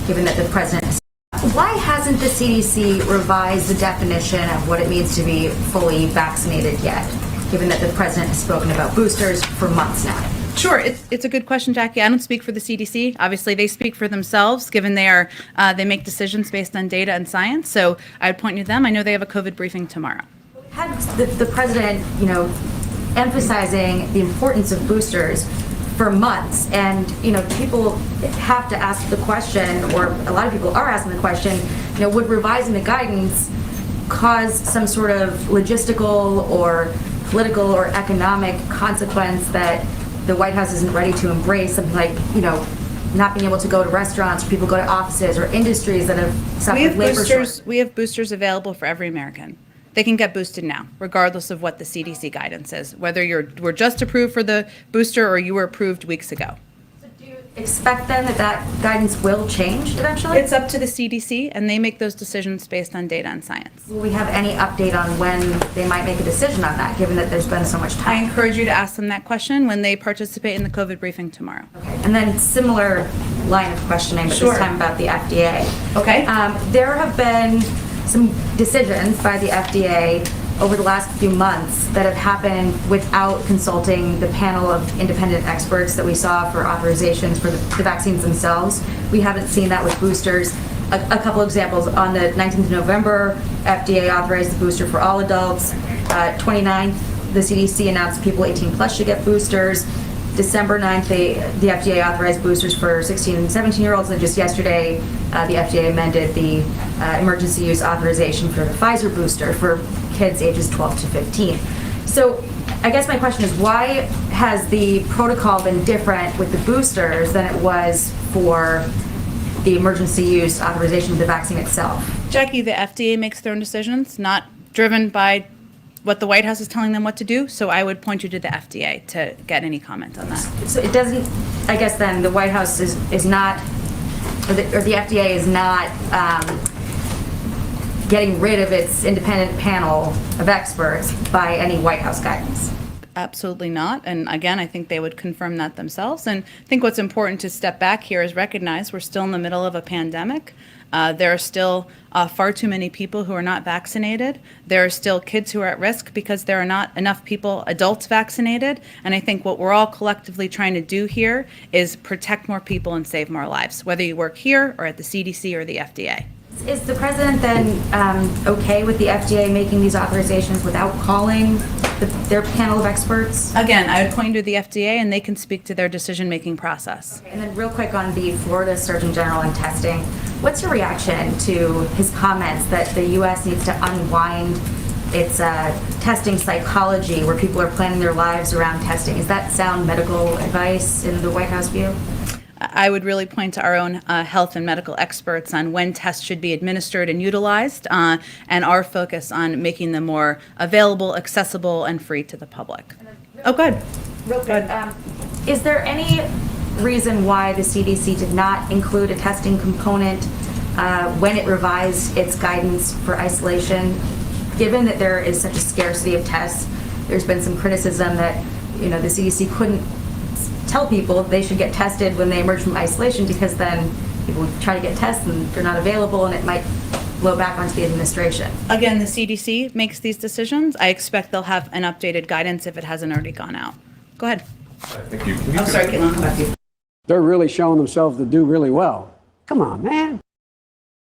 given that the president... Why hasn't the CDC revised the definition of what it means to be fully vaccinated yet, given that the president has spoken about boosters for months now? Sure, it's a good question, Jackie. I don't speak for the CDC. Obviously, they speak for themselves, given they make decisions based on data and science. So I would point to them. I know they have a COVID briefing tomorrow. Had the president, emphasizing the importance of boosters for months, and people have to ask the question, or a lot of people are asking the question, would revising the guidance cause some sort of logistical or political or economic consequence that the White House isn't ready to embrace, something like not being able to go to restaurants, or people go to offices, or industries that have suffered labor shortages? We have boosters available for every American. They can get boosted now, regardless of what the CDC guidance is, whether were just approved for the booster or you were approved weeks ago. So do you expect then that guidance will change eventually? It's up to the CDC, and they make those decisions based on data and science. Will we have any update on when they might make a decision on that, given that there's been so much time? I encourage you to ask them that question when they participate in the COVID briefing tomorrow. Okay. And then similar line of questioning, but Sure. This time about the FDA. Okay. There have been some decisions by the FDA over the last few months that have happened without consulting the panel of independent experts that we saw for authorizations for the vaccines themselves. We haven't seen that with boosters. A couple examples: on the 19th of November, FDA authorized the booster for all adults. 29th, the CDC announced people 18 plus should get boosters. December 9th, the FDA authorized boosters for 16 and 17-year-olds, and just yesterday, the FDA amended the emergency use authorization for the Pfizer booster for kids ages 12 to 15. So I guess my question is, why has the protocol been different with the boosters than it was for the emergency use authorization of the vaccine itself? Jackie, the FDA makes their own decisions, not driven by what the White House is telling them what to do, so I would point you to the FDA to get any comment on that. So it doesn't, I guess then the White House is not, or the FDA is not getting rid of its independent panel of experts by any White House guidance? Absolutely not. And again, I think they would confirm that themselves. And I think what's important to step back here is recognize we're still in the middle of a pandemic. There are still far too many people who are not vaccinated. There are still kids who are at risk because there are not enough people, adults, vaccinated. And I think what we're all collectively trying to do here is protect more people and save more lives, whether you work here or at the CDC or the FDA. Is the president then okay with the FDA making these authorizations without calling their panel of experts? Again, I would point you to the FDA, and they can speak to their decision-making process. Okay, and then real quick on the Florida Surgeon General and testing, what's your reaction to his comments that the U.S. needs to unwind its testing psychology, where people are planning their lives around testing? Is that sound medical advice in the White House view? I would really point to our own health and medical experts on when tests should be administered and utilized, and our focus on making them more available, accessible, and free to the public. Oh, good. Real quick, is there any reason why the CDC did not include a testing component when it revised its guidance for isolation? Given that there is such a scarcity of tests, there's been some criticism that the CDC couldn't tell people they should get tested when they emerge from isolation, because then people try to get tests and they're not available, and it might blow back onto the administration. Again, the CDC makes these decisions. I expect they'll have an updated guidance if it hasn't already gone out. Go ahead. Thank you. I'm sorry, Caitlin, how about you? They're really showing themselves to do really well. Come on, man.